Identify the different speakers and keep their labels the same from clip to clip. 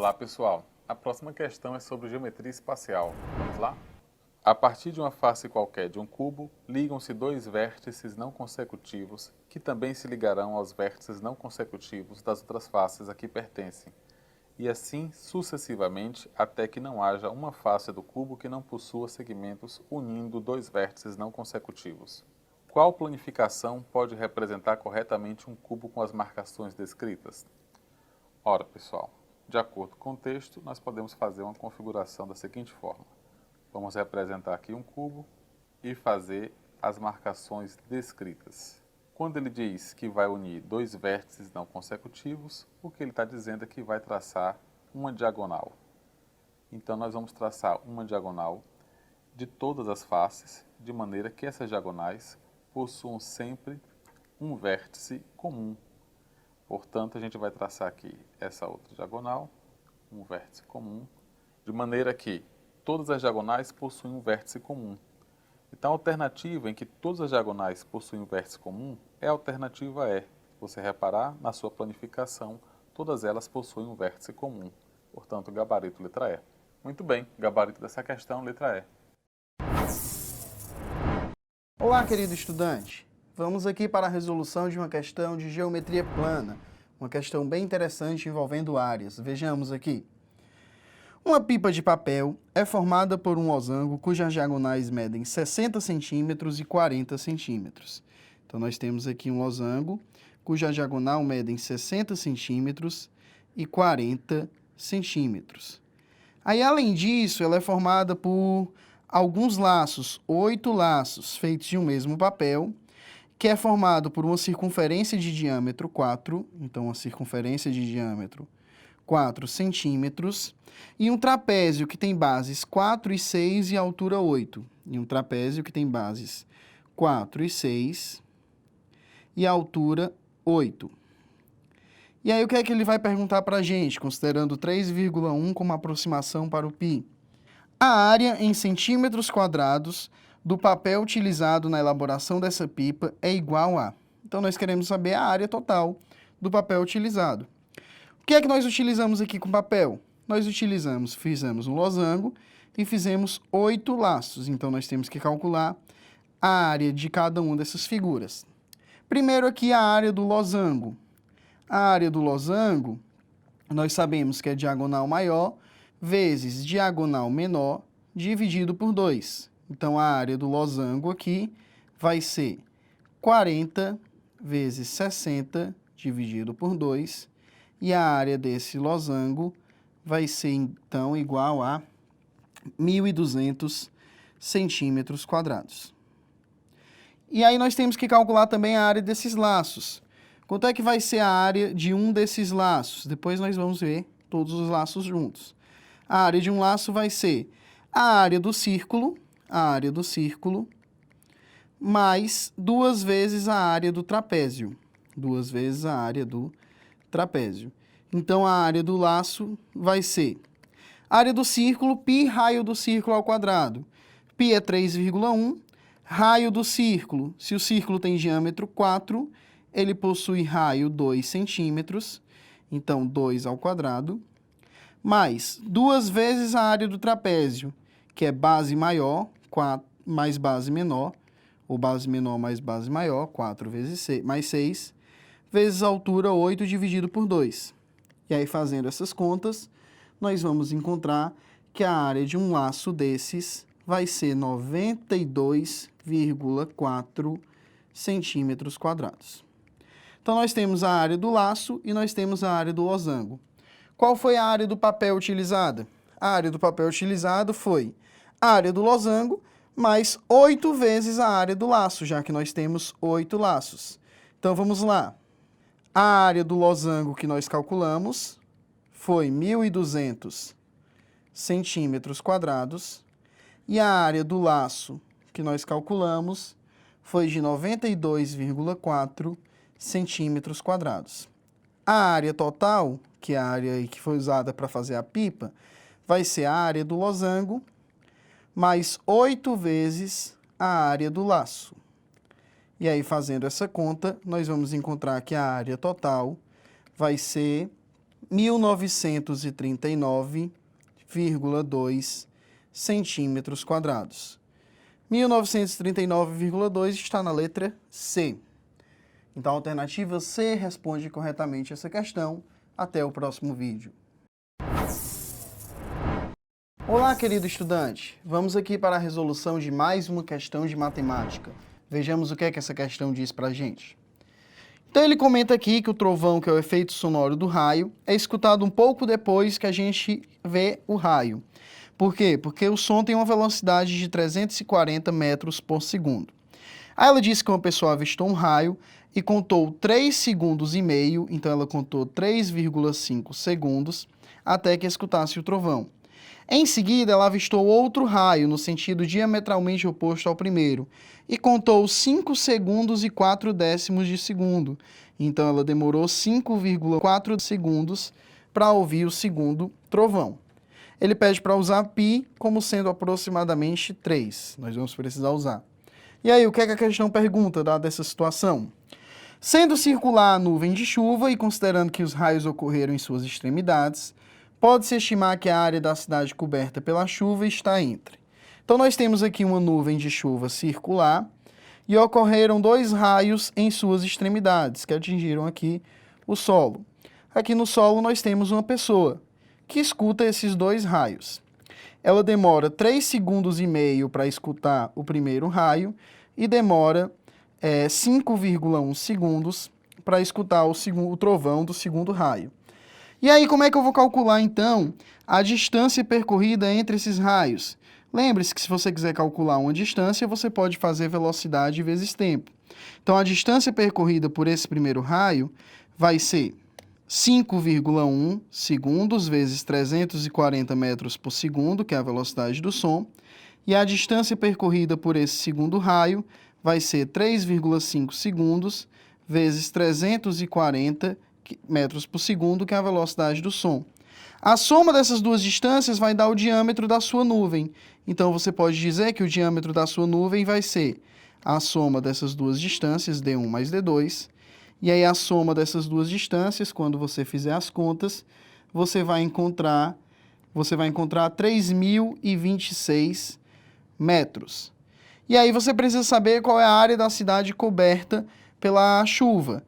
Speaker 1: Olá, pessoal. A próxima questão é sobre geometria espacial. Vamos lá? A partir de uma face qualquer de um cubo, ligam-se dois vértices não consecutivos, que também se ligarão aos vértices não consecutivos das outras faces a que pertencem, e assim sucessivamente até que não haja uma face do cubo que não possua segmentos unindo dois vértices não consecutivos. Qual planificação pode representar corretamente um cubo com as marcações descritas? Ora, pessoal, de acordo com o texto, nós podemos fazer uma configuração da seguinte forma. Vamos representar aqui um cubo e fazer as marcações descritas. Quando ele diz que vai unir dois vértices não consecutivos, o que ele está dizendo é que vai traçar uma diagonal. Então, nós vamos traçar uma diagonal de todas as faces, de maneira que essas diagonais possuam sempre um vértice comum. Portanto, a gente vai traçar aqui essa outra diagonal, um vértice comum, de maneira que todas as diagonais possuem um vértice comum. Então, a alternativa em que todas as diagonais possuem um vértice comum é a alternativa E. Se você reparar, na sua planificação, todas elas possuem um vértice comum. Portanto, gabarito letra E. Muito bem, gabarito dessa questão, letra E.
Speaker 2: Olá, querido estudante. Vamos aqui para a resolução de uma questão de geometria plana. Uma questão bem interessante envolvendo áreas. Vejamos aqui. Uma pipa de papel é formada por um losango cujas diagonais medem 60 centímetros e 40 centímetros. Então, nós temos aqui um losango cuja diagonal medem 60 centímetros e 40 centímetros. Aí, além disso, ela é formada por alguns laços, 8 laços feitos de um mesmo papel, que é formado por uma circunferência de diâmetro 4, então, a circunferência de diâmetro 4 centímetros, e um trapézio que tem bases 4 e 6 e altura 8. E um trapézio que tem bases 4 e 6 e altura 8. E aí, o que é que ele vai perguntar para a gente, considerando 3,1 como aproximação para o π? A área em centímetros quadrados do papel utilizado na elaboração dessa pipa é igual a... Então, nós queremos saber a área total do papel utilizado. O que é que nós utilizamos aqui com papel? Nós fizemos um losango e fizemos 8 laços. Então, nós temos que calcular a área de cada uma dessas figuras. Primeiro aqui a área do losango. A área do losango, nós sabemos que é diagonal maior vezes diagonal menor dividido por 2. Então, a área do losango aqui vai ser 40 vezes 60 dividido por 2. E a área desse losango vai ser, então, igual a 1.200 centímetros quadrados. E aí nós temos que calcular também a área desses laços. Quanto é que vai ser a área de um desses laços? Depois nós vamos ver todos os laços juntos. A área de um laço vai ser a área do círculo, mais 2 vezes a área do trapézio. 2 vezes a área do trapézio. Então, a área do laço vai ser área do círculo, π raio do círculo ao quadrado. Π é 3,1, raio do círculo, se o círculo tem diâmetro 4, ele possui raio 2 centímetros, então 2 ao quadrado, mais 2 vezes a área do trapézio, que é base maior, 4, mais base menor, ou base menor mais base maior, 4 vezes 6, mais 6, vezes a altura 8 dividido por 2. E aí, fazendo essas contas, nós vamos encontrar que a área de um laço desses vai ser 92,4 centímetros quadrados. Então, nós temos a área do laço e nós temos a área do losango. Qual foi a área do papel utilizada? A área do papel utilizado foi a área do losango mais 8 vezes a área do laço, já que nós temos 8 laços. Então, vamos lá. A área do losango que nós calculamos foi 1.200 centímetros quadrados e a área do laço que nós calculamos foi de 92,4 centímetros quadrados. A área total, que é a área que foi usada para fazer a pipa, vai ser a área do losango mais 8 vezes a área do laço. E aí, fazendo essa conta, nós vamos encontrar que a área total vai ser 1939,2 centímetros quadrados. 1939,2 está na letra C. Então, a alternativa C responde corretamente essa questão. Até o próximo vídeo. Olá, querido estudante. Vamos aqui para a resolução de mais uma questão de matemática. Vejamos o que é que essa questão diz para a gente. Então, ele comenta aqui que o trovão, que é o efeito sonoro do raio, é escutado um pouco depois que a gente vê o raio. Por quê? Porque o som tem uma velocidade de 340 metros por segundo. Aí ela disse que uma pessoa avistou um raio e contou 3 segundos e meio, então ela contou 3,5 segundos, até que escutasse o trovão. Em seguida, ela avistou outro raio, no sentido diametralmente oposto ao primeiro, e contou 5 segundos e 4 décimos de segundo. Então, ela demorou 5,4 segundos para ouvir o segundo trovão. Ele pede para usar π como sendo aproximadamente 3. Nós vamos precisar usar. E aí, o que é que a questão pergunta, dada essa situação? Sendo circular a nuvem de chuva e considerando que os raios ocorreram em suas extremidades, pode-se estimar que a área da cidade coberta pela chuva está entre. Então, nós temos aqui uma nuvem de chuva circular e ocorreram 2 raios em suas extremidades, que atingiram aqui o solo. Aqui no solo, nós temos uma pessoa que escuta esses 2 raios. Ela demora 3 segundos e meio para escutar o primeiro raio e demora 5,1 segundos para escutar o trovão do segundo raio. E aí, como é que eu vou calcular, então, a distância percorrida entre esses raios? Lembre-se que se você quiser calcular uma distância, você pode fazer velocidade vezes tempo. Então, a distância percorrida por esse primeiro raio vai ser 5,1 segundos vezes 340 metros por segundo, que é a velocidade do som. E a distância percorrida por esse segundo raio vai ser 3,5 segundos vezes 340 metros por segundo, que é a velocidade do som. A soma dessas duas distâncias vai dar o diâmetro da sua nuvem. Então, você pode dizer que o diâmetro da sua nuvem vai ser a soma dessas duas distâncias, D1 mais D2. E aí, a soma dessas duas distâncias, quando você fizer as contas, você vai encontrar 3.026 metros. E aí, você precisa saber qual é a área da cidade coberta pela chuva.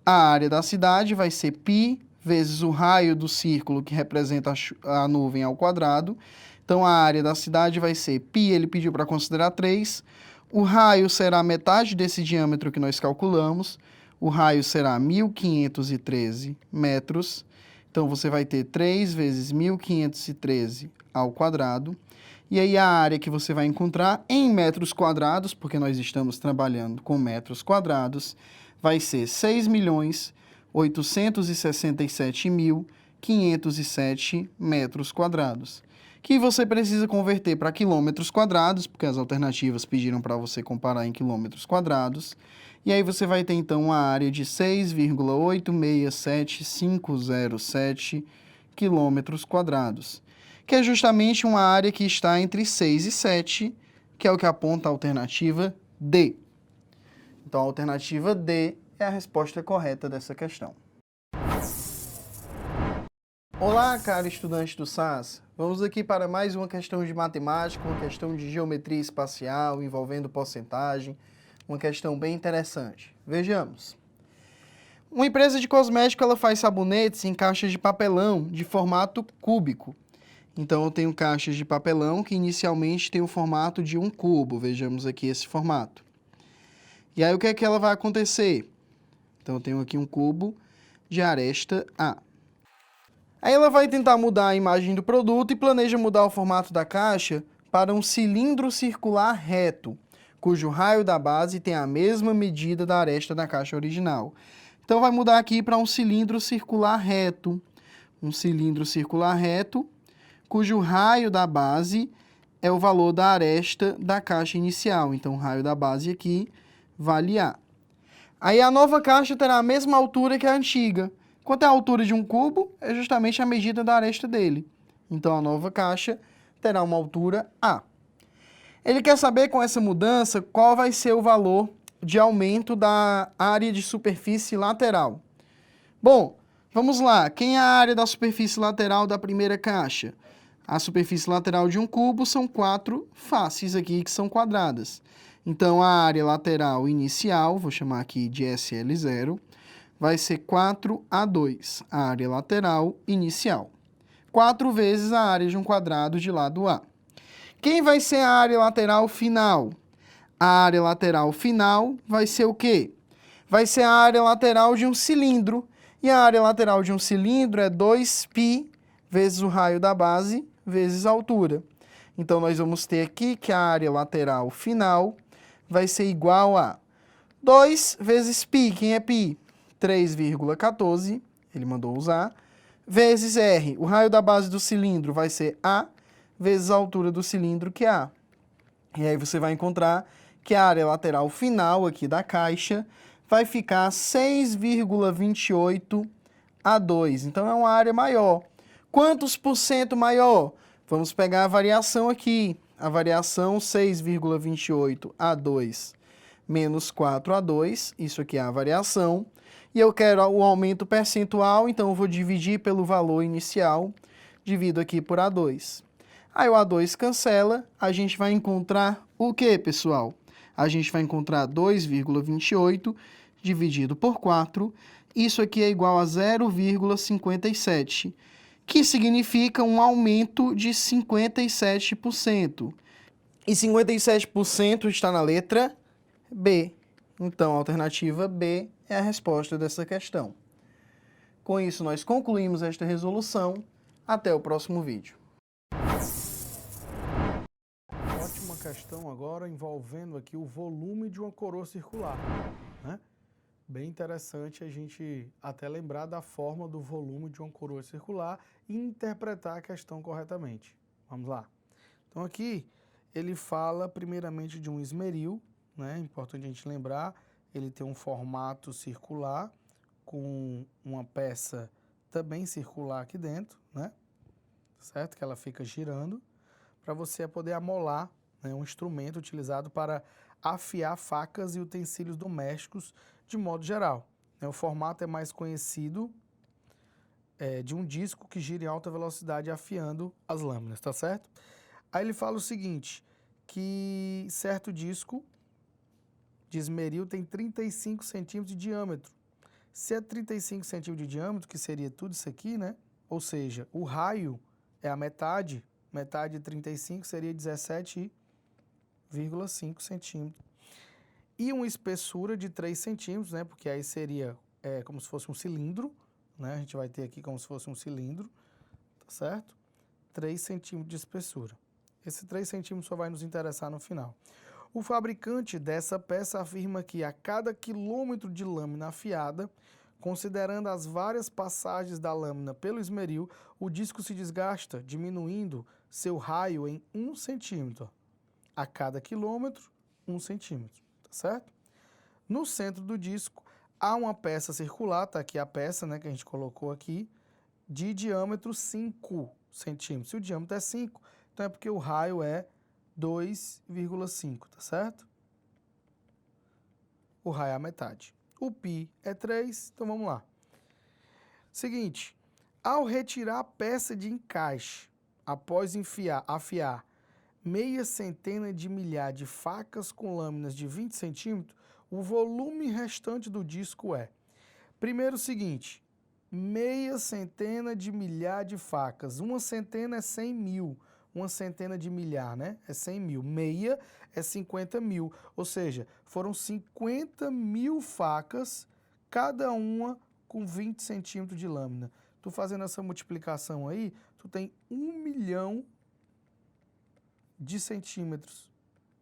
Speaker 2: A área da cidade vai ser π vezes o raio do círculo que representa a nuvem ao quadrado. Então, a área da cidade vai ser π, ele pediu para considerar 3. O raio será metade desse diâmetro que nós calculamos. O raio será 1.513 metros. Então, você vai ter 3 vezes 1.513 ao quadrado. E aí, a área que você vai encontrar em metros quadrados, porque nós estamos trabalhando com metros quadrados, vai ser 6.867.507 metros quadrados, que você precisa converter para quilômetros quadrados, porque as alternativas pediram para você comparar em quilômetros quadrados, e aí você vai ter, então, uma área de 6,867507 quilômetros quadrados, que é justamente uma área que está entre 6 e 7, que é o que aponta a alternativa D. Então, a alternativa D é a resposta correta dessa questão. Olá, caro estudante do SAS. Vamos aqui para mais uma questão de matemática, uma questão de geometria espacial envolvendo porcentagem, uma questão bem interessante. Vejamos. Uma empresa de cosmético ela faz sabonetes em caixas de papelão de formato cúbico. Então, eu tenho caixas de papelão que inicialmente tem o formato de um cubo. Vejamos aqui esse formato. E aí, o que é que ela vai acontecer? Então, eu tenho aqui um cubo de aresta A. Aí, ela vai tentar mudar a imagem do produto e planeja mudar o formato da caixa para um cilindro circular reto, cujo raio da base tem a mesma medida da aresta da caixa original. Então, vai mudar aqui para um cilindro circular reto. Um cilindro circular reto, cujo raio da base é o valor da aresta da caixa inicial. Então, o raio da base aqui vale A. Aí a nova caixa terá a mesma altura que a antiga. Quanto é a altura de um cubo? É justamente a medida da aresta dele. Então, a nova caixa terá uma altura A. Ele quer saber, com essa mudança, qual vai ser o valor de aumento da área de superfície lateral. Bom, Vamos lá, quem é a área da superfície lateral da primeira caixa? A superfície lateral de um cubo são 4 faces aqui que são quadradas. Então, a área lateral inicial, vou chamar aqui de SL0, vai ser 4A2, a área lateral inicial. 4 vezes a área de um quadrado de lado A. Quem vai ser a área lateral final? A área lateral final vai ser o quê? Vai ser a área lateral de um cilindro. E a área lateral de um cilindro é 2π vezes o raio da base vezes a altura. Então, nós vamos ter aqui que a área lateral final vai ser igual a 2 vezes π. Quem é π? 3,14, ele mandou usar, vezes R. O raio da base do cilindro vai ser A, vezes a altura do cilindro, que é A. E aí você vai encontrar que a área lateral final aqui da caixa vai ficar 6,28 A2. Então, é uma área maior. Quantos por cento maior? Vamos pegar a variação aqui. A variação 6,28 A2 menos 4 A2. Isso aqui é a variação. E eu quero o aumento percentual, então eu vou dividir pelo valor inicial. Divido aqui por A2. Aí o A2 cancela, a gente vai encontrar o quê, pessoal? A gente vai encontrar 2,28 dividido por 4. Isso aqui é igual a 0,57, que significa um aumento de 57%. E 57% está na letra B. Então, a alternativa B é a resposta dessa questão. Com isso, nós concluímos esta resolução. Até o próximo vídeo.
Speaker 3: Ótima questão agora envolvendo aqui o volume de uma coroa circular, né? Bem interessante a gente até lembrar da forma do volume de uma coroa circular e interpretar a questão corretamente. Vamos lá. Então aqui ele fala primeiramente de um esmeril, né? Importante a gente lembrar, ele tem um formato circular com uma peça também circular aqui dentro, né? Certo? Que ela fica girando para você poder amolar, né, um instrumento utilizado para afiar facas e utensílios domésticos de modo geral. O formato é mais conhecido de um disco que gira em alta velocidade afiando as lâminas, tá certo? Aí ele fala o seguinte, que certo disco de esmeril tem 35 centímetros de diâmetro. Se é 35 centímetros de diâmetro, que seria tudo isso aqui, né? Ou seja, o raio é a metade de 35 seria 17,5 centímetros. E uma espessura de 3 centímetros, né? Porque aí seria como se fosse um cilindro, né? A gente vai ter aqui como se fosse um cilindro, tá certo? 3 centímetros de espessura. Esse 3 centímetros só vai nos interessar no final. O fabricante dessa peça afirma que a cada quilômetro de lâmina afiada, considerando as várias passagens da lâmina pelo esmeril, o disco se desgasta, diminuindo seu raio em 1 centímetro. A cada quilômetro, 1 centímetro, tá certo? No centro do disco, há uma peça circular, tá aqui a peça, né, que a gente colocou aqui, de diâmetro 5 centímetros. Se o diâmetro é 5, então é porque o raio é 2,5, tá certo? O raio é a metade. O π é 3, então vamos lá. Seguinte, ao retirar a peça de encaixe, após afiar meia centena de milhar de facas com lâminas de 20 centímetros, o volume restante do disco é, primeiro o seguinte, meia centena de milhar de facas, uma centena é 100 mil, uma centena de milhar, né? É 100 mil. Meia é 50 mil. Ou seja, foram 50 mil facas, cada uma com 20 centímetros de lâmina. Tu fazendo essa multiplicação aí, tu tem 1 milhão de centímetros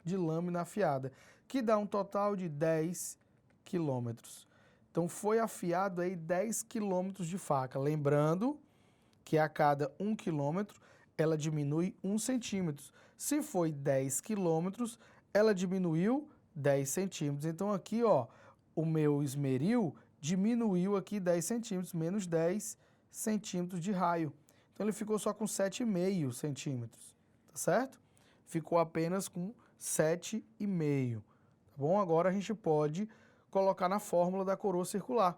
Speaker 3: de lâmina afiada, que dá um total de 10 quilômetros. Então, foi afiado aí 10 quilômetros de faca. Lembrando que a cada 1 quilômetro, ela diminui 1 centímetro. Se foi 10 quilômetros, ela diminuiu 10 centímetros. Então, aqui, ó, o meu esmeril diminuiu aqui 10 centímetros, menos 10 centímetros de raio. Então, ele ficou só com 7,5 centímetros, tá certo? Ficou apenas com 7,5, tá bom? Agora, a gente pode colocar na fórmula da coroa circular,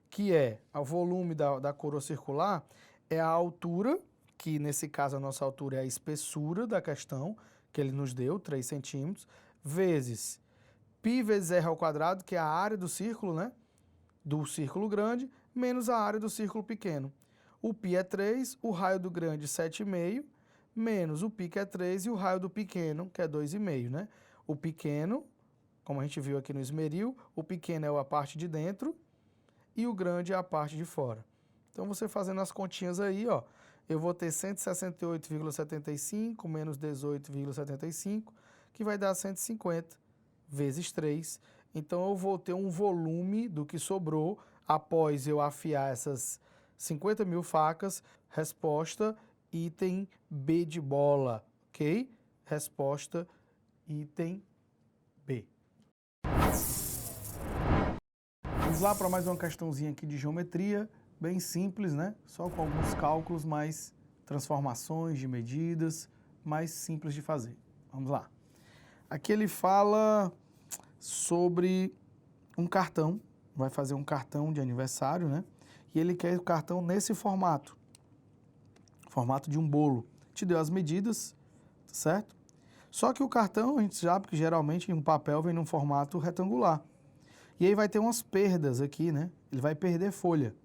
Speaker 3: que é o volume da coroa circular, é a altura, que nesse caso a nossa altura é a espessura da questão, que ele nos deu, 3 centímetros, vezes π vezes r ao quadrado, que é a área do círculo, né? Do círculo grande, menos a área do círculo pequeno. O π é 3, o raio do grande 7,5, menos o π que é 3 e o raio do pequeno, que é 2,5, né? O pequeno, como a gente viu aqui no esmeril, o pequeno é a parte de dentro e o grande é a parte de fora. Então, você fazendo as continhas aí, ó, eu vou ter 168,75 menos 18,75, que vai dar 150 vezes 3. Então, eu vou ter um volume do que sobrou após eu afiar essas 50 mil facas. Resposta, item B de bola, ok? Resposta, item B. Vamos lá para mais uma questãozinha aqui de geometria, bem simples, né? Só com alguns cálculos, mais transformações de medidas, mais simples de fazer. Vamos lá. Aqui ele fala sobre um cartão, vai fazer um cartão de aniversário, né? E ele quer o cartão nesse formato de um bolo. Te deu as medidas, certo? Só que o cartão, a gente sabe que geralmente um papel vem num formato retangular. E aí vai ter umas perdas aqui, né? Ele vai perder folha.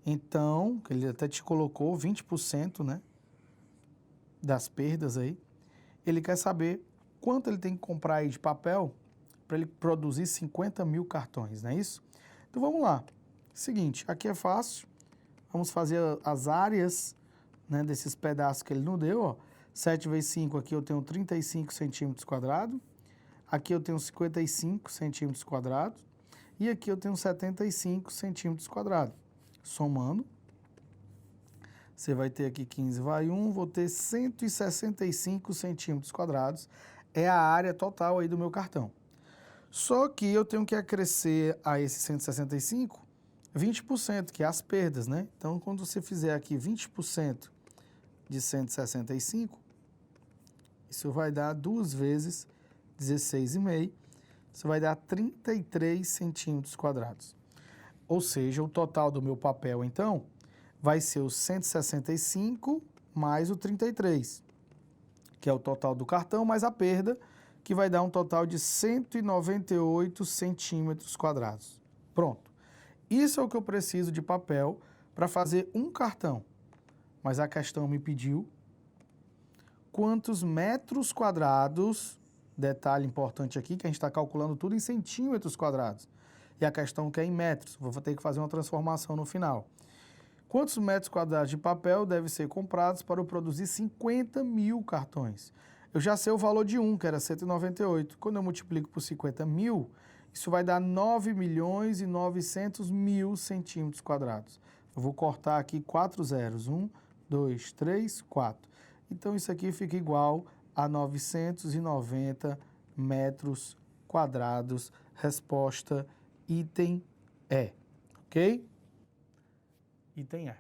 Speaker 3: Então, ele até te colocou 20%, né? Das perdas aí. Ele quer saber quanto ele tem que comprar aí de papel para ele produzir 50 mil cartões, não é isso? Então vamos lá. Seguinte, aqui é fácil. Vamos fazer as áreas, né, desses pedaços que ele nos deu, ó. 7 vezes 5, aqui eu tenho 35 centímetros quadrados. Aqui eu tenho 55 centímetros quadrados. E aqui eu tenho 75 centímetros quadrados. Somando, você vai ter aqui 15 vai 1, vou ter 165 centímetros quadrados. É a área total aí do meu cartão. Só que eu tenho que acrescer a esse 165, 20%, que é as perdas, né? Então, quando você fizer aqui 20% de 165, isso vai dar 2 vezes 16,5, isso vai dar 33 centímetros quadrados. Ou seja, o total do meu papel, então, vai ser o 165 mais o 33, que é o total do cartão, mais a perda, que vai dar um total de 198 centímetros quadrados. Pronto. Isso é o que eu preciso de papel para fazer um cartão. Mas a questão me pediu quantos metros quadrados, detalhe importante aqui, que a gente está calculando tudo em centímetros quadrados. E a questão que é em metros, vou ter que fazer uma transformação no final. Quantos metros quadrados de papel devem ser comprados para eu produzir 50 mil cartões? Eu já sei o valor de um, que era 198. Quando eu multiplico por 50 mil, isso vai dar 9.900.000 centímetros quadrados. Eu vou cortar aqui 4 zeros. 1, 2, 3, 4. Então, isso aqui fica igual a 990 metros quadrados. Resposta, item E. Ok? Item E.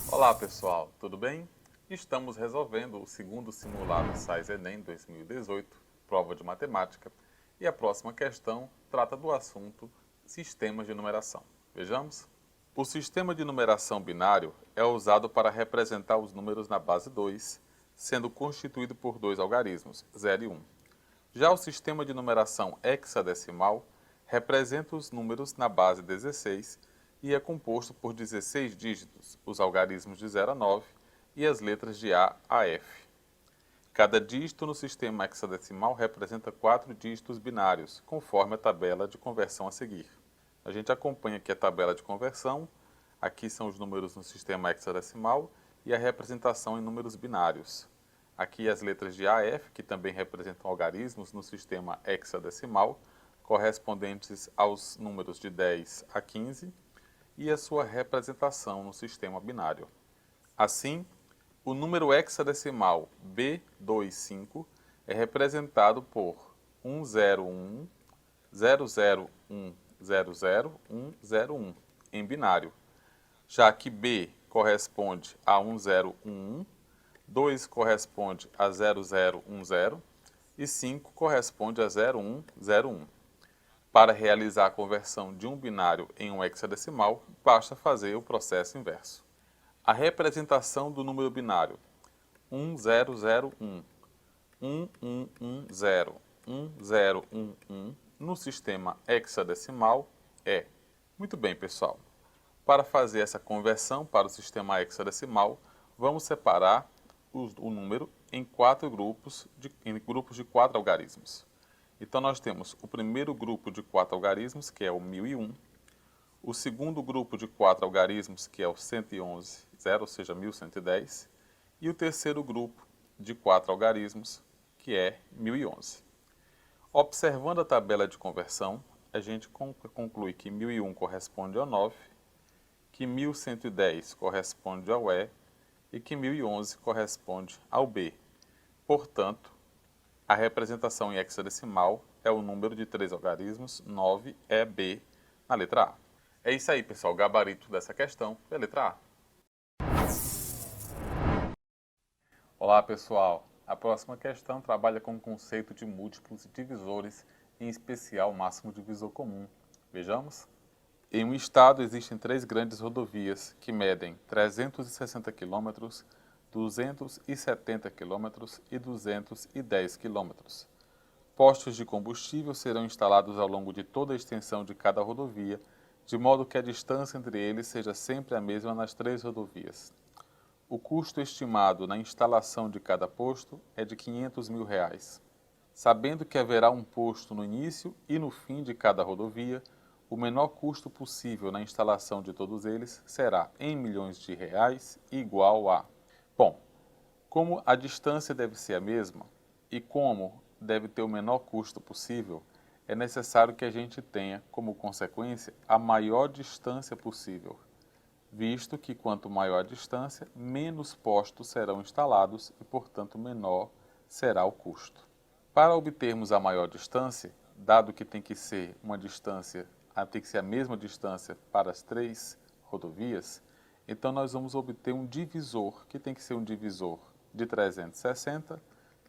Speaker 1: Olá pessoal, tudo bem? Estamos resolvendo o segundo simulado SAIS Enem 2018, prova de matemática, e a próxima questão trata do assunto sistemas de numeração. Vejamos? O sistema de numeração binário é usado para representar os números na base 2, sendo constituído por 2 algarismos, 0 e 1. Já o sistema de numeração hexadecimal representa os números na base 16 e é composto por 16 dígitos, os algarismos de 0 a 9 e as letras de A a F. Cada dígito no sistema hexadecimal representa 4 dígitos binários, conforme a tabela de conversão a seguir. A gente acompanha aqui a tabela de conversão, aqui são os números no sistema hexadecimal e a representação em números binários. Aqui as letras de A a F, que também representam algarismos no sistema hexadecimal, correspondentes aos números de 10 a 15, e a sua representação no sistema binário. Assim, o número hexadecimal B25 é representado por 101, 001, 00101 em binário, já que B corresponde a 1011, 2 corresponde a 0010 e 5 corresponde a 0101. Para realizar a conversão de um binário em um hexadecimal, basta fazer o processo inverso. A representação do número binário 1001, 1110, 1011 no sistema hexadecimal é... Muito bem, pessoal. Para fazer essa conversão para o sistema hexadecimal, vamos separar o número em grupos de 4 algarismos. Então, nós temos o primeiro grupo de 4 algarismos, que é o 1001, o segundo grupo de 4 algarismos, que é o 111, ou seja, 1110, e o terceiro grupo de 4 algarismos, que é 1011. Observando a tabela de conversão, a gente conclui que 1001 corresponde ao 9, que 1110 corresponde ao E e que 1011 corresponde ao B. Portanto, a representação em hexadecimal é o número de 3 algarismos 9EB na letra A. É isso aí, pessoal. O gabarito dessa questão é a letra A. Olá, pessoal. A próxima questão trabalha com o conceito de múltiplos e divisores, em especial o máximo divisor comum. Vejamos? Em um estado existem 3 grandes rodovias que medem 360 km, 270 km e 210 km. Postos de combustível serão instalados ao longo de toda a extensão de cada rodovia, de modo que a distância entre eles seja sempre a mesma nas 3 rodovias. O custo estimado na instalação de cada posto é de R$ 500 mil. Sabendo que haverá um posto no início e no fim de cada rodovia, o menor custo possível na instalação de todos eles será, em milhões de reais, igual a... Bom, como a distância deve ser a mesma e como deve ter o menor custo possível, é necessário que a gente tenha, como consequência, a maior distância possível, visto que quanto maior a distância, menos postos serão instalados e, portanto, menor será o custo. Para obtermos a maior distância, dado que tem que ser a mesma distância para as 3 rodovias, então nós vamos obter um divisor, que tem que ser um divisor de 360,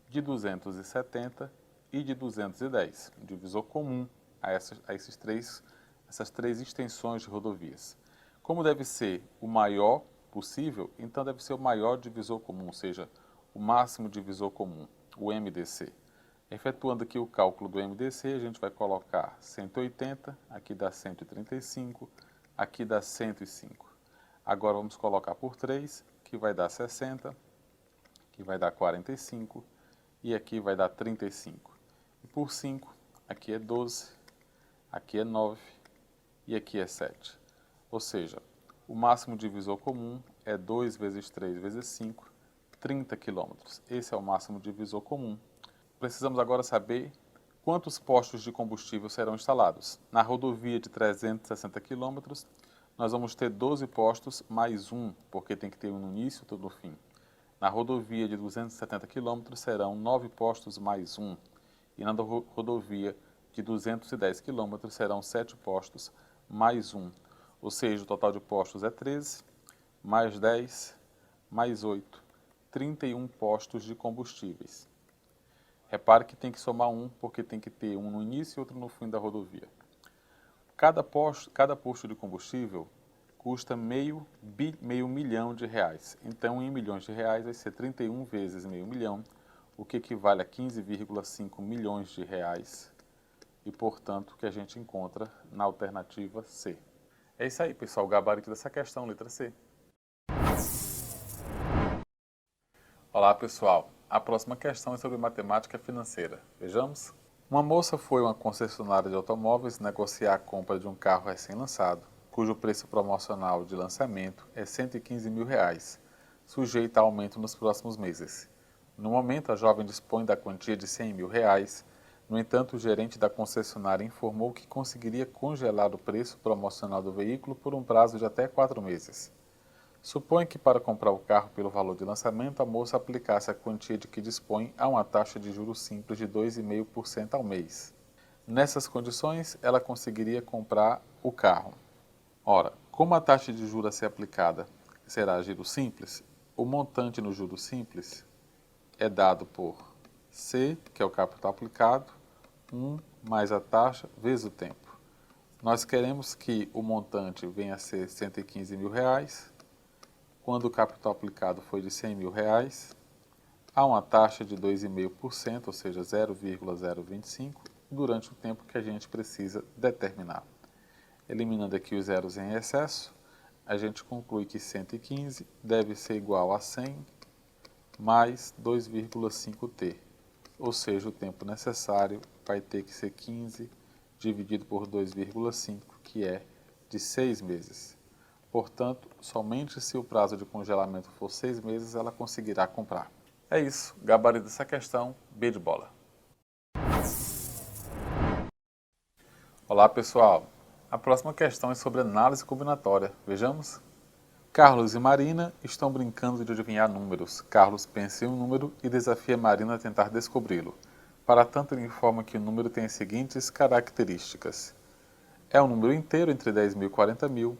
Speaker 1: de 270 e de 210. Um divisor comum a essas três extensões de rodovias. Como deve ser o maior possível, então deve ser o maior divisor comum, ou seja, o máximo divisor comum, o MDC. Efetuando aqui o cálculo do MDC, a gente vai colocar 180, aqui dá 135, aqui dá 105. Agora vamos colocar por 3, que vai dar 60, que vai dar 45 e aqui vai dar 35. E por 5, aqui é 12, aqui é 9 e aqui é 7. Ou seja, o máximo divisor comum é 2 vezes 3 vezes 5, 30 km. Esse é o máximo divisor comum. Precisamos agora saber quantos postos de combustível serão instalados. Na rodovia de 360 km, nós vamos ter 12 postos mais 1, porque tem que ter um no início e outro no fim. Na rodovia de 270 km serão 9 postos mais 1. E na rodovia de 210 km serão 7 postos mais 1. Ou seja, o total de postos é 13, mais 10, mais 8, 31 postos de combustíveis. Repare que tem que somar um, porque tem que ter um no início e outro no fim da rodovia. Cada posto de combustível custa meio milhão de reais. Então, em milhões de reais, vai ser 31 vezes meio milhão, o que equivale a 15,5 milhões de reais. E, portanto, que a gente encontra na alternativa C. É isso aí, pessoal. O gabarito dessa questão, letra C. Olá, pessoal. A próxima questão é sobre matemática financeira. Vejamos? Uma moça foi a uma concessionária de automóveis negociar a compra de um carro recém-lançado, cujo preço promocional de lançamento é R$ 115 mil, sujeito a aumento nos próximos meses. No momento, a jovem dispõe da quantia de R$ 100 mil. No entanto, o gerente da concessionária informou que conseguiria congelar o preço promocional do veículo por um prazo de até 4 meses. Suponha que para comprar o carro pelo valor de lançamento, a moça aplicasse a quantia de que dispõe a uma taxa de juros simples de 2,5% ao mês. Nessas condições, ela conseguiria comprar o carro. Ora, como a taxa de juros a ser aplicada será juros simples, o montante no juros simples é dado por C, que é o capital aplicado, 1 mais a taxa vezes o tempo. Nós queremos que o montante venha a ser R$115 mil, quando o capital aplicado foi de R$100 mil, há uma taxa de 2,5%, ou seja, 0,025, durante o tempo que a gente precisa determinar. Eliminando aqui os zeros em excesso, a gente conclui que 115 deve ser igual a 100 mais 2,5t, ou seja, o tempo necessário vai ter que ser 15 dividido por 2,5, que é de 6 meses. Portanto, somente se o prazo de congelamento for 6 meses, ela conseguirá comprar. É isso, gabarito dessa questão, B de bola. Olá pessoal, a próxima questão é sobre análise combinatória. Vejamos. Carlos e Marina estão brincando de adivinhar números. Carlos pensa em um número e desafia Marina a tentar descobri-lo. Para tanto, ele informa que o número tem as seguintes características. É um número inteiro entre 10 mil e 40 mil,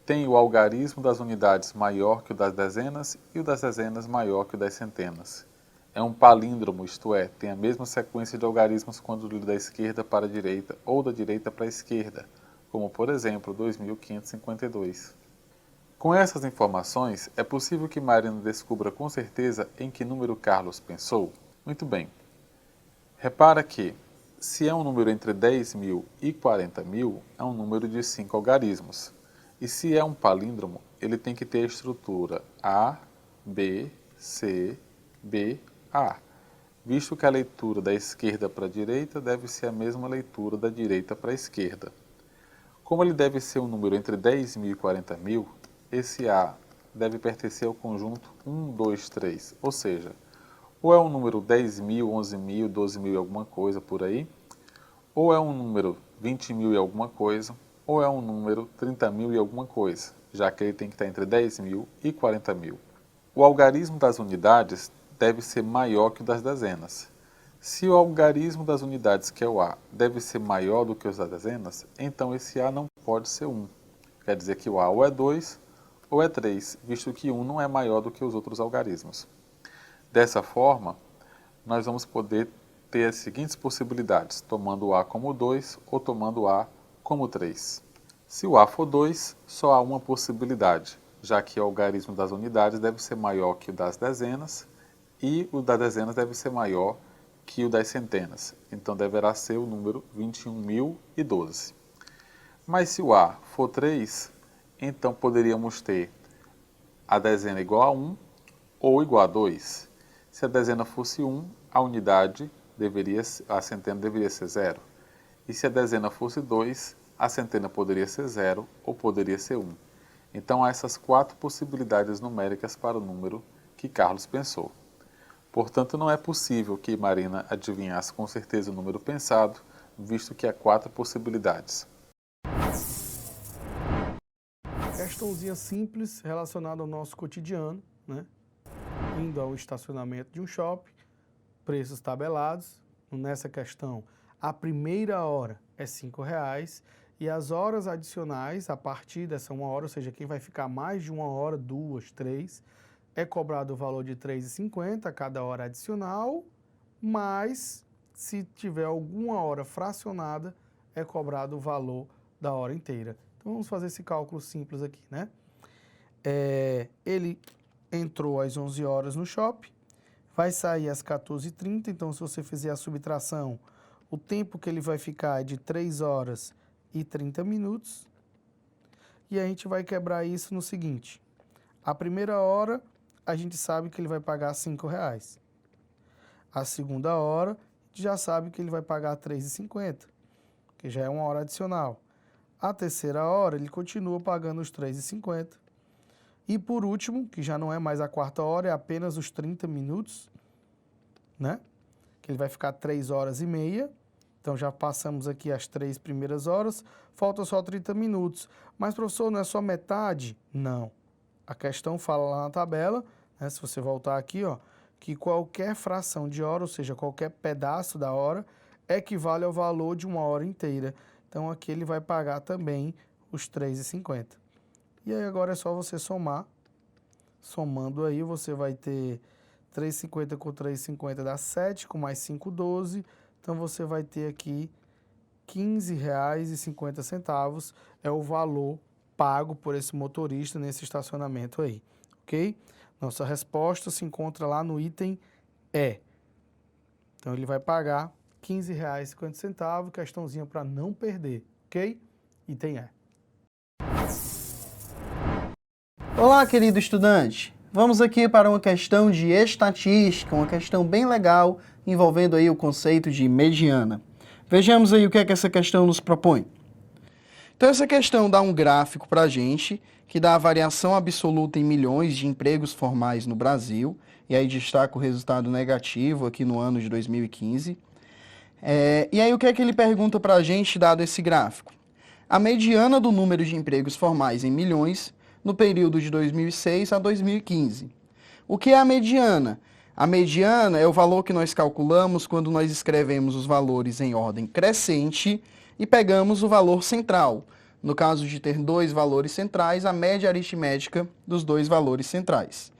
Speaker 1: tem o algarismo das unidades maior que o das dezenas e o das dezenas maior que o das centenas. É um palíndromo, isto é, tem a mesma sequência de algarismos quando lido da esquerda para a direita ou da direita para a esquerda, como por exemplo 2552. Com essas informações, é possível que Marina descubra com certeza em que número Carlos pensou? Muito bem. Repara que, se é um número entre 10 mil e 40 mil, é um número de 5 algarismos. E se é um palíndromo, ele tem que ter a estrutura A, B, C, B, A, visto que a leitura da esquerda para a direita deve ser a mesma leitura da direita para a esquerda. Como ele deve ser um número entre 10 mil e 40 mil, esse A deve pertencer ao conjunto 1, 2, 3, ou seja, ou é um número 10 mil, 11 mil, 12 mil e alguma coisa por aí, ou é um número 20 mil e alguma coisa, ou é um número 30 mil e alguma coisa, já que ele tem que estar entre 10 mil e 40 mil. O algarismo das unidades deve ser maior que o das dezenas. Se o algarismo das unidades, que é o A, deve ser maior do que os das dezenas, então esse A não pode ser 1. Quer dizer que o A ou é 2 ou é 3, visto que 1 não é maior do que os outros algarismos. Dessa forma, nós vamos poder ter as seguintes possibilidades, tomando o A como 2 ou tomando o A como 3. Se o A for 2, só há uma possibilidade, já que o algarismo das unidades deve ser maior que o das dezenas e o das dezenas deve ser maior que o das centenas. Então, deverá ser o número 21.012. Mas se o A for 3, então poderíamos ter a dezena igual a 1 ou igual a 2. Se a dezena fosse 1, a centena deveria ser 0. E se a dezena fosse 2, a centena poderia ser 0 ou poderia ser 1. Então, há essas 4 possibilidades numéricas para o número que Carlos pensou. Portanto, não é possível que Marina adivinhasse com certeza o número pensado, visto que há 4 possibilidades.
Speaker 3: Questãozinha simples relacionada ao nosso cotidiano, né? Indo ao estacionamento de um shopping, preços tabelados. Nessa questão, a primeira hora é R$5 e as horas adicionais, a partir dessa 1 hora, ou seja, quem vai ficar mais de 1 hora, 2, 3, é cobrado o valor de R$3,50 a cada hora adicional, mas se tiver alguma hora fracionada, é cobrado o valor da hora inteira. Então vamos fazer esse cálculo simples aqui, né? Ele entrou às 11 horas no shopping, vai sair às 14h30, então se você fizer a subtração, o tempo que ele vai ficar é de 3 horas e 30 minutos. E a gente vai quebrar isso no seguinte: a primeira hora, a gente sabe que ele vai pagar R$5. A segunda hora, a gente já sabe que ele vai pagar R$3,50, que já é 1 hora adicional. A terceira hora, ele continua pagando os R$3,50. E por último, que já não é mais a quarta hora, é apenas os 30 minutos, né? Que ele vai ficar 3 horas e meia. Então já passamos aqui as 3 primeiras horas, falta só 30 minutos. Mas, professor, não é só metade? Não. A questão fala lá na tabela, né, se você voltar aqui, ó, que qualquer fração de hora, ou seja, qualquer pedaço da hora, equivale ao valor de 1 hora inteira. Então aqui ele vai pagar também os R$3,50. E aí agora é só você somar. Somando aí, você vai ter 3,50 com 3,50 dá 7, com mais 5, 12. Então você vai ter aqui R$ 15,50 é o valor pago por esse motorista nesse estacionamento aí, ok? Nossa resposta se encontra lá no item E. Então, ele vai pagar R$ 15,50, questãozinha para não perder, ok? Item E.
Speaker 2: Olá, querido estudante. Vamos aqui para uma questão de estatística, uma questão bem legal envolvendo aí o conceito de mediana. Vejamos aí o que é que essa questão nos propõe. Então, essa questão dá um gráfico para a gente que dá a variação absoluta em milhões de empregos formais no Brasil, e aí destaca o resultado negativo aqui no ano de 2015. E aí o que é que ele pergunta para a gente dado esse gráfico? A mediana do número de empregos formais em milhões no período de 2006 a 2015. O que é a mediana? A mediana é o valor que nós calculamos quando nós escrevemos os valores em ordem crescente e pegamos o valor central. No caso de ter dois valores centrais, a média aritmética dos dois valores centrais.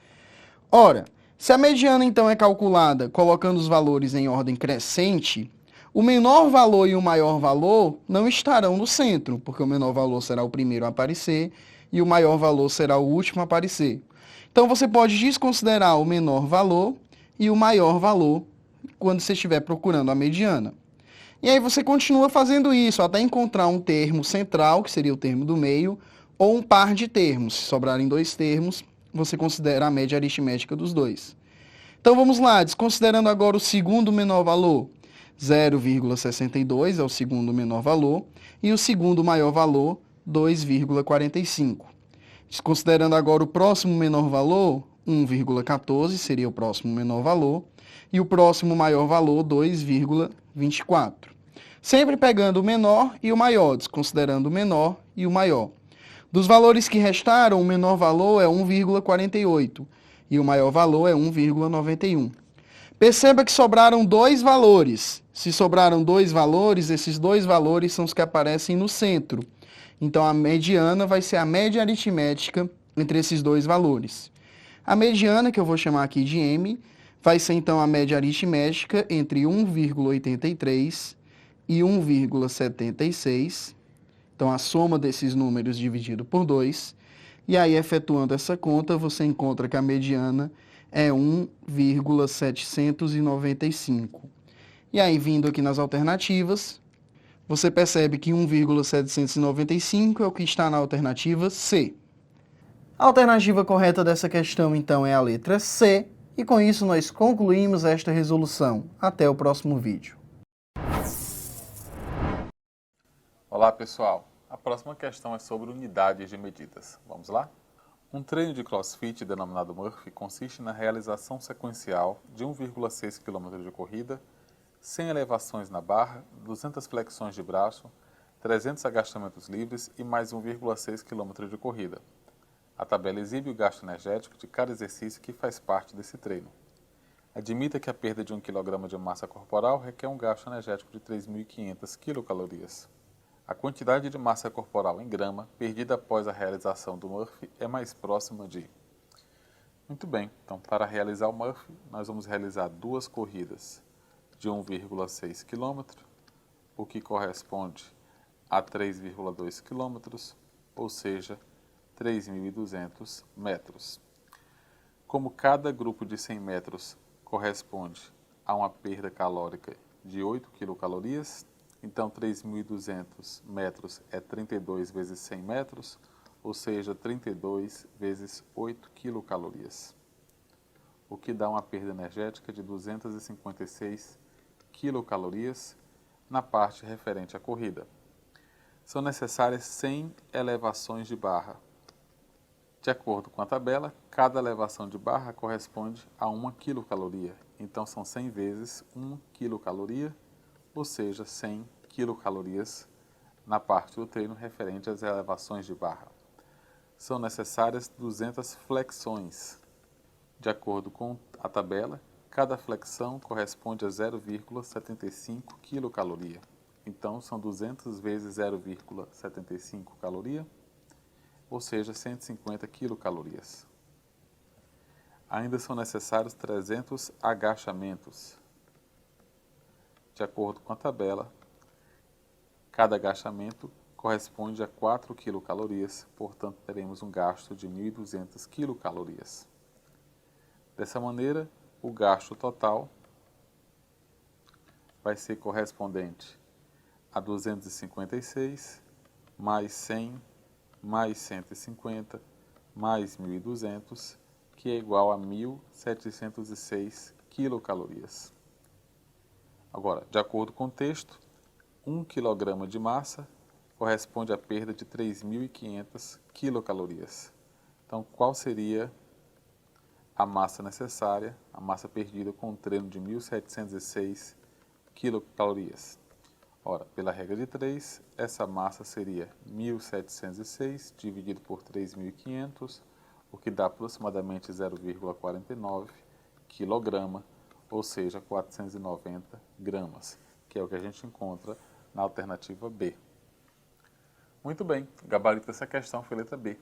Speaker 2: Ora, se a mediana então é calculada colocando os valores em ordem crescente, o menor valor e o maior valor não estarão no centro, porque o menor valor será o primeiro a aparecer e o maior valor será o último a aparecer. Então você pode desconsiderar o menor valor e o maior valor quando você estiver procurando a mediana. E aí você continua fazendo isso até encontrar um termo central, que seria o termo do meio, ou um par de termos. Se sobrarem dois termos, você considera a média aritmética dos dois. Então vamos lá, desconsiderando agora o segundo menor valor. 0,62 é o segundo menor valor e o segundo maior valor, 2,45. Desconsiderando agora o próximo menor valor, 1,14 seria o próximo menor valor, e o próximo maior valor, 2,24. Sempre pegando o menor e o maior, desconsiderando o menor e o maior. Dos valores que restaram, o menor valor é 1,48 e o maior valor é 1,91. Perceba que sobraram dois valores. Se sobraram dois valores, esses dois valores são os que aparecem no centro. Então, a mediana vai ser a média aritmética entre esses dois valores. A mediana, que eu vou chamar aqui de M, vai ser então a média aritmética entre 1,83 e 1,76. Então, a soma desses números dividido por 2. E aí, efetuando essa conta, você encontra que a mediana é 1,795. E aí, vindo aqui nas alternativas, você percebe que 1,795 é o que está na alternativa C. A alternativa correta dessa questão, então, é a letra C. E com isso, nós concluímos esta resolução. Até o próximo vídeo.
Speaker 1: Olá, pessoal. A próxima questão é sobre unidades de medidas. Vamos lá? Um treino de CrossFit denominado Murphy consiste na realização sequencial de 1,6 km de corrida, 100 elevações na barra, 200 flexões de braço, 300 agachamentos livres e mais 1,6 km de corrida. A tabela exibe o gasto energético de cada exercício que faz parte desse treino. Admita que a perda de 1 kg de massa corporal requer um gasto energético de 3.500 kcal. A quantidade de massa corporal em grama perdida após a realização do Murphy é mais próxima de... Muito bem, então para realizar o Murphy, nós vamos realizar duas corridas de 1,6 km, o que corresponde a 3,2 km, ou seja, 3.200 metros. Como cada grupo de 100 metros corresponde a uma perda calórica de 8 kcal, então 3.200 metros é 32 vezes 100 metros, ou seja, 32 vezes 8 kcal, o que dá uma perda energética de 256 kcal na parte referente à corrida. São necessárias 100 elevações de barra. De acordo com a tabela, cada elevação de barra corresponde a 1 kcal, então são 100 vezes 1 kcal, ou seja, 100 quilocalorias na parte do treino referente às elevações de barra. São necessárias 200 flexões. De acordo com a tabela, cada flexão corresponde a 0,75 quilocaloria. Então, são 200 vezes 0,75 caloria, ou seja, 150 quilocalorias. Ainda são necessários 300 agachamentos. De acordo com a tabela, Cada agachamento corresponde a 4 quilocalorias, portanto teremos um gasto de 1.200 quilocalorias. Dessa maneira, o gasto total vai ser correspondente a 256 mais 100 mais 150 mais 1.200, que é igual a 1.706 quilocalorias. Agora, de acordo com o texto, 1 kg de massa corresponde à perda de 3.500 quilocalorias. Então, qual seria a massa necessária, a massa perdida com um treino de 1.706 quilocalorias? Ora, pela regra de 3, essa massa seria 1.706 dividido por 3.500, o que dá aproximadamente 0,49 quilograma, ou seja, 490 gramas, que é o que a gente encontra na alternativa B. Muito bem, o gabarito dessa questão foi letra B.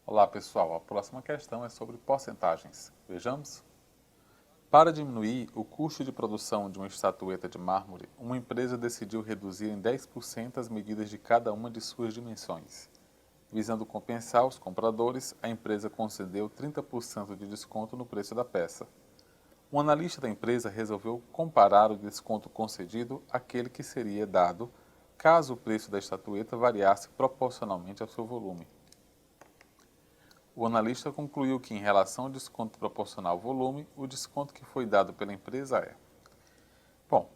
Speaker 1: Olá pessoal, a próxima questão é sobre porcentagens. Vejamos. Para diminuir o custo de produção de uma estatueta de mármore, uma empresa decidiu reduzir em 10% as medidas de cada uma de suas dimensões. Visando compensar os compradores, a empresa concedeu 30% de desconto no preço da peça. Um analista da empresa resolveu comparar o desconto concedido àquele que seria dado caso o preço da estatueta variasse proporcionalmente ao seu volume. O analista concluiu que, em relação ao desconto proporcional ao volume, o desconto que foi dado pela empresa é: bom,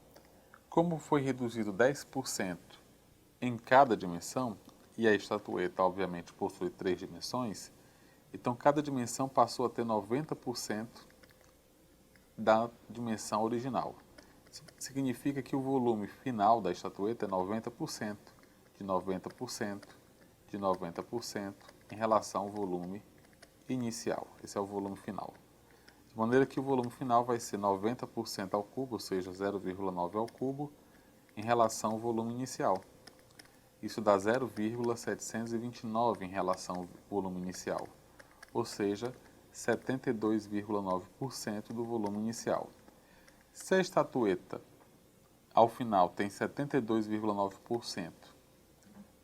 Speaker 1: como foi reduzido 10% em cada dimensão, e a estatueta obviamente possui 3 dimensões, então cada dimensão passou a ter 90% da dimensão original. Significa que o volume final da estatueta é 90%, de 90%, de 90% em relação ao volume inicial. Esse é o volume final. De maneira que o volume final vai ser 90% ao cubo, ou seja, 0,9 ao cubo, em relação ao volume inicial. Isso dá 0,729 em relação ao volume inicial, ou seja, 72,9% do volume inicial. Se a estatueta, ao final, tem 72,9%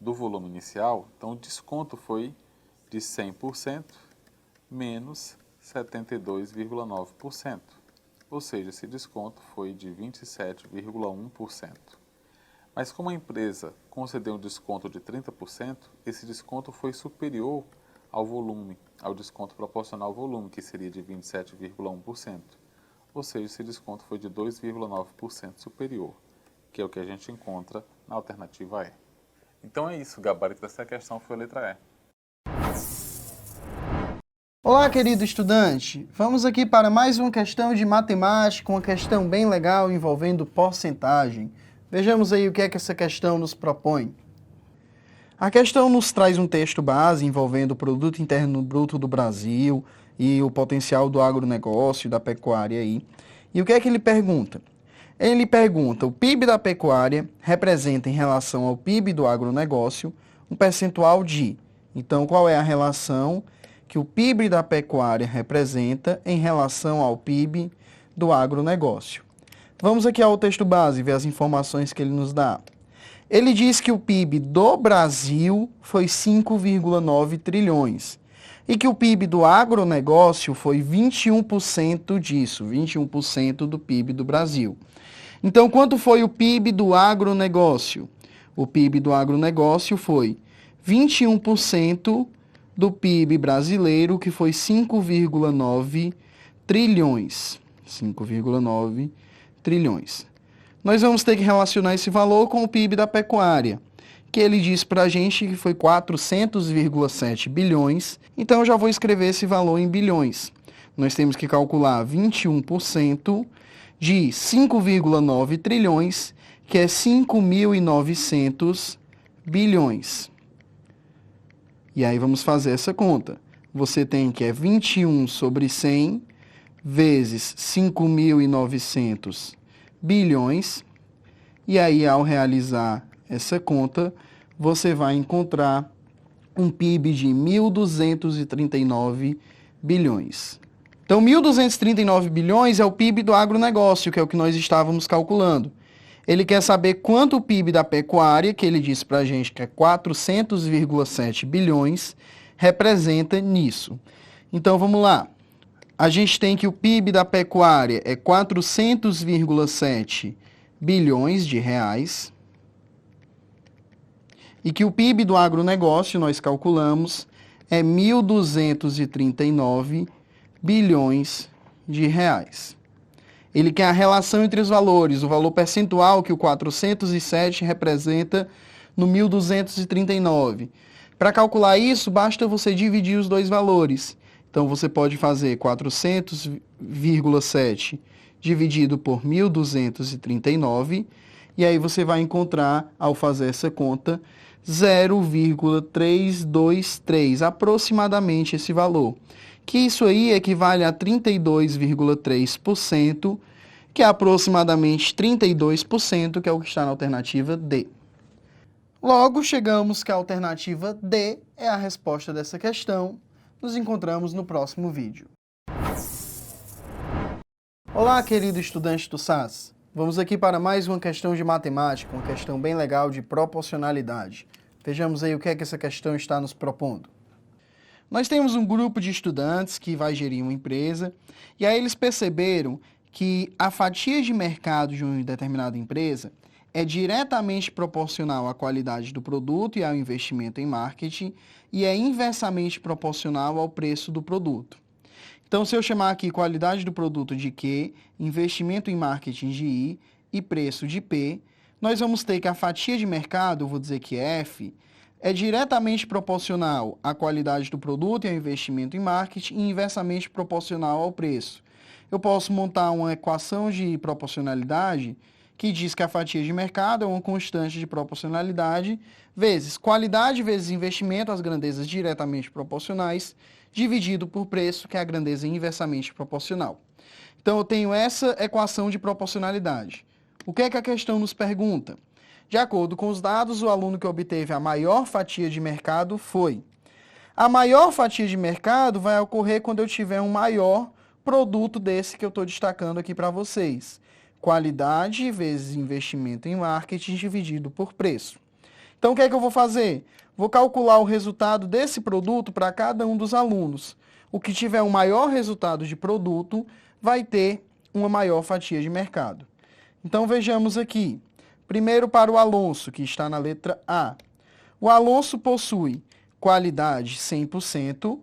Speaker 1: do volume inicial, então o desconto foi de 100% menos 72,9%, ou seja, esse desconto foi de 27,1%. Mas como a empresa concedeu um desconto de 30%, esse desconto foi superior ao volume, ao desconto proporcional ao volume, que seria de 27,1%. Ou seja, esse desconto foi de 2,9% superior, que é o que a gente encontra na alternativa E. Então é isso, o gabarito dessa questão foi a letra E.
Speaker 2: Olá, querido estudante! Vamos aqui para mais uma questão de matemática, uma questão bem legal envolvendo porcentagem. Vejamos aí o que é que essa questão nos propõe. A questão nos traz um texto base envolvendo o Produto Interno Bruto do Brasil e o potencial do agronegócio e da pecuária aí. E o que é que ele pergunta? Ele pergunta: o PIB da pecuária representa em relação ao PIB do agronegócio um percentual de... Então, qual é a relação que o PIB da pecuária representa em relação ao PIB do agronegócio? Vamos aqui ao texto base, ver as informações que ele nos dá. Ele diz que o PIB do Brasil foi 5,9 trilhões e que o PIB do agronegócio foi 21% disso, 21% do PIB do Brasil. Então, quanto foi o PIB do agronegócio? O PIB do agronegócio foi 21% do PIB brasileiro, que foi 5,9 trilhões. 5,9 trilhões. Nós vamos ter que relacionar esse valor com o PIB da pecuária, que ele diz para a gente que foi 400,7 bilhões, então eu já vou escrever esse valor em bilhões. Nós temos que calcular 21% de 5,9 trilhões, que é 5.900 bilhões. E aí vamos fazer essa conta. Você tem que é 21 sobre 100 vezes 5.900 bilhões. E aí, ao realizar essa conta, você vai encontrar um PIB de 1.239 bilhões. Então, 1.239 bilhões é o PIB do agronegócio, que é o que nós estávamos calculando. Ele quer saber quanto o PIB da pecuária, que ele disse para a gente que é 400,7 bilhões, representa nisso. Então, vamos lá. A gente tem que o PIB da pecuária é 400,7 bilhões de reais. E que o PIB do agronegócio, nós calculamos, é 1.239 bilhões de reais. Ele quer a relação entre os valores, o valor percentual que o 407 representa no 1.239. Para calcular isso, basta você dividir os dois valores. Então, você pode fazer 400,7 dividido por 1.239, e aí você vai encontrar, ao fazer essa conta, 0,323, aproximadamente esse valor. Que isso aí equivale a 32,3%, que é aproximadamente 32%, que é o que está na alternativa D. Logo, chegamos que a alternativa D é a resposta dessa questão. Nos encontramos no próximo vídeo. Olá, querido estudante do SAS. Vamos aqui para mais uma questão de matemática, uma questão bem legal de proporcionalidade. Vejamos aí o que é que essa questão está nos propondo. Nós temos um grupo de estudantes que vai gerir uma empresa, e aí eles perceberam que a fatia de mercado de uma determinada empresa é diretamente proporcional à qualidade do produto e ao investimento em marketing, e é inversamente proporcional ao preço do produto. Então, se eu chamar aqui qualidade do produto de Q, investimento em marketing de I e preço de P, nós vamos ter que a fatia de mercado, eu vou dizer que F, é diretamente proporcional à qualidade do produto e ao investimento em marketing e inversamente proporcional ao preço. Eu posso montar uma equação de proporcionalidade que diz que a fatia de mercado é uma constante de proporcionalidade vezes qualidade vezes investimento, as grandezas diretamente proporcionais, dividido por preço, que é a grandeza inversamente proporcional. Então, eu tenho essa equação de proporcionalidade. O que é que a questão nos pergunta? De acordo com os dados, o aluno que obteve a maior fatia de mercado foi. A maior fatia de mercado vai ocorrer quando eu tiver um maior produto desse que eu estou destacando aqui para vocês. Qualidade vezes investimento em marketing dividido por preço. Então, o que é que eu vou fazer? Vou calcular o resultado desse produto para cada um dos alunos. O que tiver um maior resultado de produto vai ter uma maior fatia de mercado. Então, vejamos aqui. Primeiro para o Alonso, que está na letra A. O Alonso possui qualidade 100%,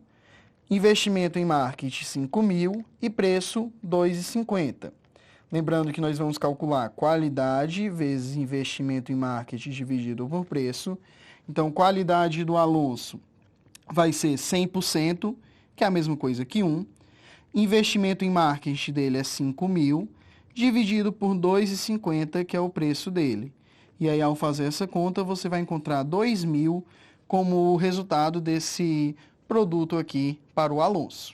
Speaker 2: investimento em marketing 5.000 e preço 2,50. Lembrando que nós vamos calcular qualidade vezes investimento em marketing dividido por preço. Então, qualidade do Alonso vai ser 100%, que é a mesma coisa que 1. Investimento em marketing dele é 5.000, dividido por 2,50, que é o preço dele. E aí, ao fazer essa conta, você vai encontrar 2.000 como o resultado desse produto aqui para o Alonso.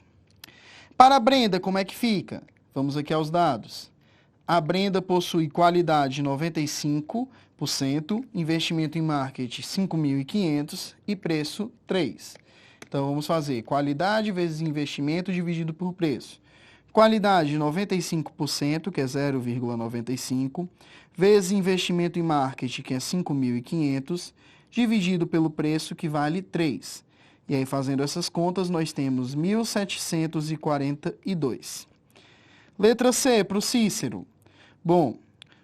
Speaker 2: Para a Brenda, como é que fica? Vamos aqui aos dados. A Brenda possui qualidade 95%, investimento em marketing 5.500 e preço 3. Então, vamos fazer qualidade vezes investimento dividido por preço. Qualidade 95%, que é 0,95, vezes investimento em marketing, que é 5.500, dividido pelo preço, que vale 3. E aí, fazendo essas contas, nós temos 1.742. Letra C, para o Cícero. Bom,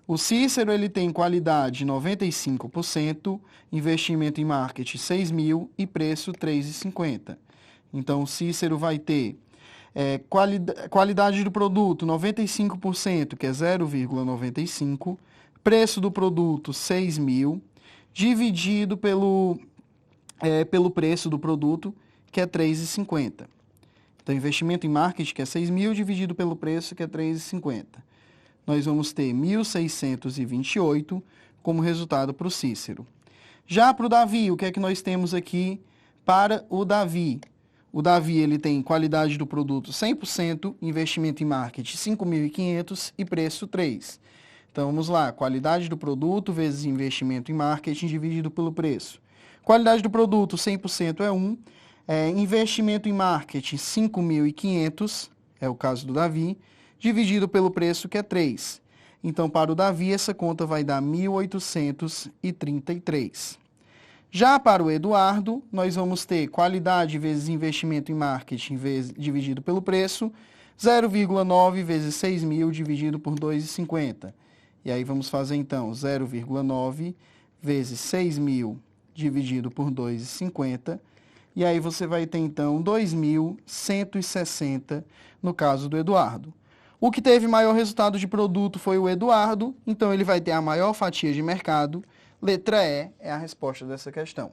Speaker 2: o Cícero ele tem qualidade 95%, investimento em marketing 6.000 e preço 3,50. Então, o Cícero vai ter qualidade do produto 95%, que é 0,95, preço do produto 6.000, dividido pelo preço do produto, que é 3,50. Então, investimento em marketing, que é 6.000, dividido pelo preço, que é 3,50. Nós vamos ter 1.628 como resultado para o Cícero. Já para o Davi, o que é que nós temos aqui para o Davi? O Davi ele tem qualidade do produto 100%, investimento em marketing 5.500 e preço 3. Então, vamos lá. Qualidade do produto vezes investimento em marketing dividido pelo preço. Qualidade do produto 100% é 1. Investimento em marketing 5.500 é o caso do Davi, dividido pelo preço, que é 3. Então, para o Davi, essa conta vai dar 1.833. Já para o Eduardo, nós vamos ter qualidade vezes investimento em marketing dividido pelo preço, 0,9 vezes 6.000 dividido por 2,50. E aí vamos fazer então 0,9 vezes 6.000 dividido por 2,50. E aí você vai ter então 2.160 no caso do Eduardo. O que teve maior resultado de produto foi o Eduardo, então ele vai ter a maior fatia de mercado. Letra E é a resposta dessa questão.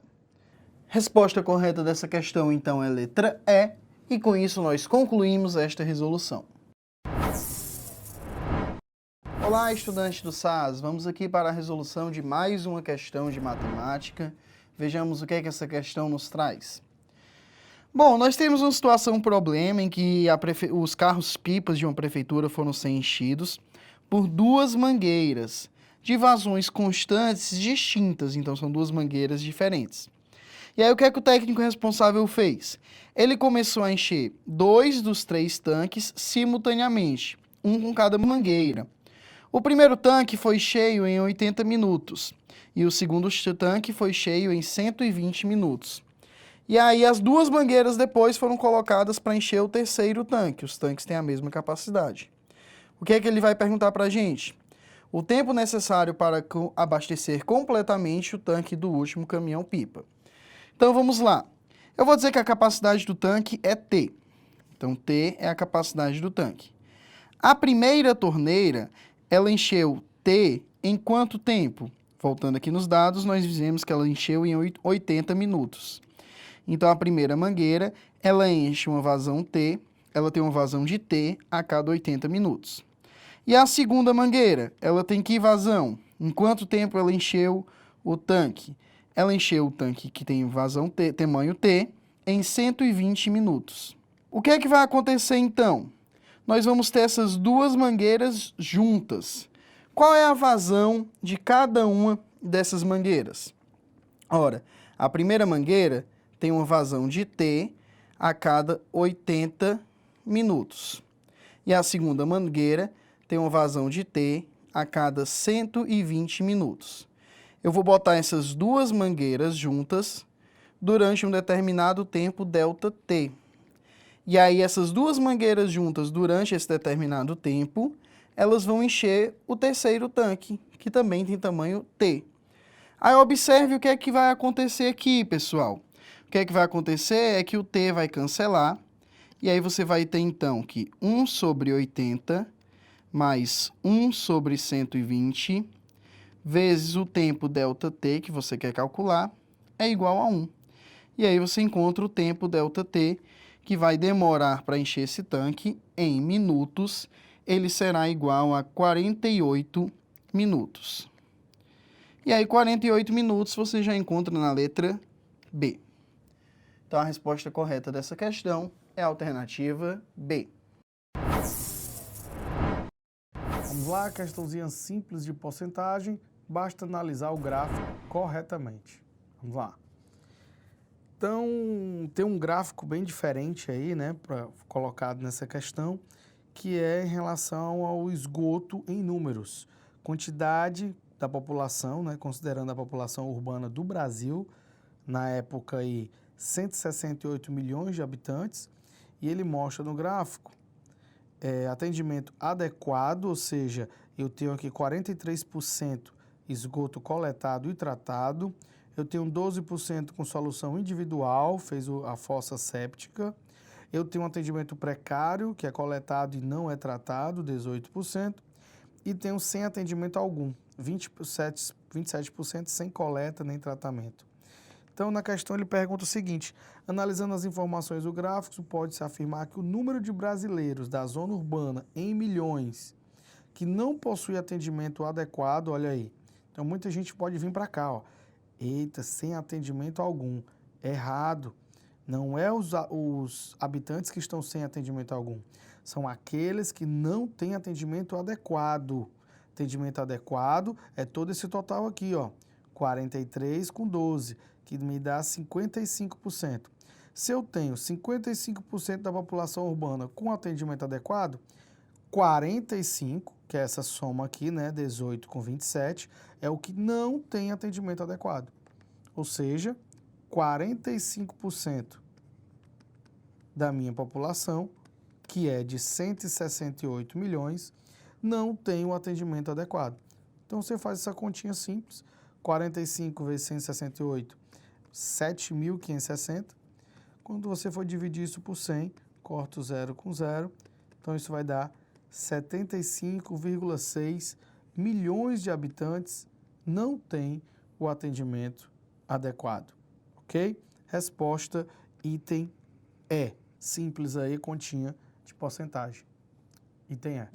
Speaker 2: Resposta correta dessa questão, então, é letra E, e com isso nós concluímos esta resolução. Olá, estudantes do SAS! Vamos aqui para a resolução de mais uma questão de matemática. Vejamos o que é que essa questão nos traz. Bom, nós temos uma situação, um problema em que os carros-pipas de uma prefeitura foram ser enchidos por duas mangueiras de vazões constantes distintas, então são duas mangueiras diferentes. E aí o que é que o técnico responsável fez? Ele começou a encher 2 dos 3 tanques simultaneamente, um com cada mangueira. O primeiro tanque foi cheio em 80 minutos e o segundo tanque foi cheio em 120 minutos. E aí as duas mangueiras depois foram colocadas para encher o terceiro tanque. Os tanques têm a mesma capacidade. O que é que ele vai perguntar para a gente? O tempo necessário para abastecer completamente o tanque do último caminhão-pipa. Então vamos lá. Eu vou dizer que a capacidade do tanque é T. Então T é a capacidade do tanque. A primeira torneira, ela encheu T em quanto tempo? Voltando aqui nos dados, nós dizemos que ela encheu em 80 minutos. Então, a primeira mangueira, ela enche uma vazão T, ela tem uma vazão de T a cada 80 minutos. E a segunda mangueira, ela tem que vazão? Em quanto tempo ela encheu o tanque? Ela encheu o tanque que tem vazão T, tamanho T, em 120 minutos. O que é que vai acontecer então? Nós vamos ter essas duas mangueiras juntas. Qual é a vazão de cada uma dessas mangueiras? Ora, a primeira mangueira tem uma vazão de T a cada 80 minutos. E a segunda mangueira tem uma vazão de T a cada 120 minutos. Eu vou botar essas duas mangueiras juntas durante um determinado tempo ΔT. E aí essas duas mangueiras juntas durante esse determinado tempo, elas vão encher o terceiro tanque, que também tem tamanho T. Aí observe o que é que vai acontecer aqui, pessoal. O que é que vai acontecer é que o T vai cancelar, e aí você vai ter então que 1 sobre 80 mais 1 sobre 120 vezes o tempo ΔT que você quer calcular é igual a 1. E aí você encontra o tempo ΔT que vai demorar para encher esse tanque em minutos, ele será igual a 48 minutos. E aí 48 minutos você já encontra na letra B. Então, a resposta correta dessa questão é a alternativa B.
Speaker 3: Vamos lá, questãozinha simples de porcentagem, basta analisar o gráfico corretamente. Vamos lá. Então, tem um gráfico bem diferente aí, né, colocado nessa questão, que é em relação ao esgoto em números. Quantidade da população, né, considerando a população urbana do Brasil, na época aí, 168 milhões de habitantes, e ele mostra no gráfico atendimento adequado, ou seja, eu tenho aqui 43% esgoto coletado e tratado, eu tenho 12% com solução individual, fez a fossa séptica, eu tenho um atendimento precário, que é coletado e não é tratado, 18%, e tenho sem atendimento algum, 27% sem coleta nem tratamento. Então, na questão, ele pergunta o seguinte: analisando as informações do gráfico, pode-se afirmar que o número de brasileiros da zona urbana em milhões que não possui atendimento adequado, olha aí. Então, muita gente pode vir para cá, ó. Eita, sem atendimento algum. Errado. Não é os habitantes que estão sem atendimento algum. São aqueles que não têm atendimento adequado. Atendimento adequado é todo esse total aqui, ó. 43 com 12. Que me dá 55%. Se eu tenho 55% da população urbana com atendimento adequado, 45, que é essa soma aqui, né, 18 com 27, é o que não tem atendimento adequado. Ou seja, 45% da minha população, que é de 168 milhões, não tem o atendimento adequado. Então, você faz essa continha simples, 45 vezes 168, 7.560. Quando você for dividir isso por 100, corta o 0 com 0, então isso vai dar 75,6 milhões de habitantes não têm o atendimento adequado, ok? Resposta, item E. Simples aí, continha de porcentagem. Item E.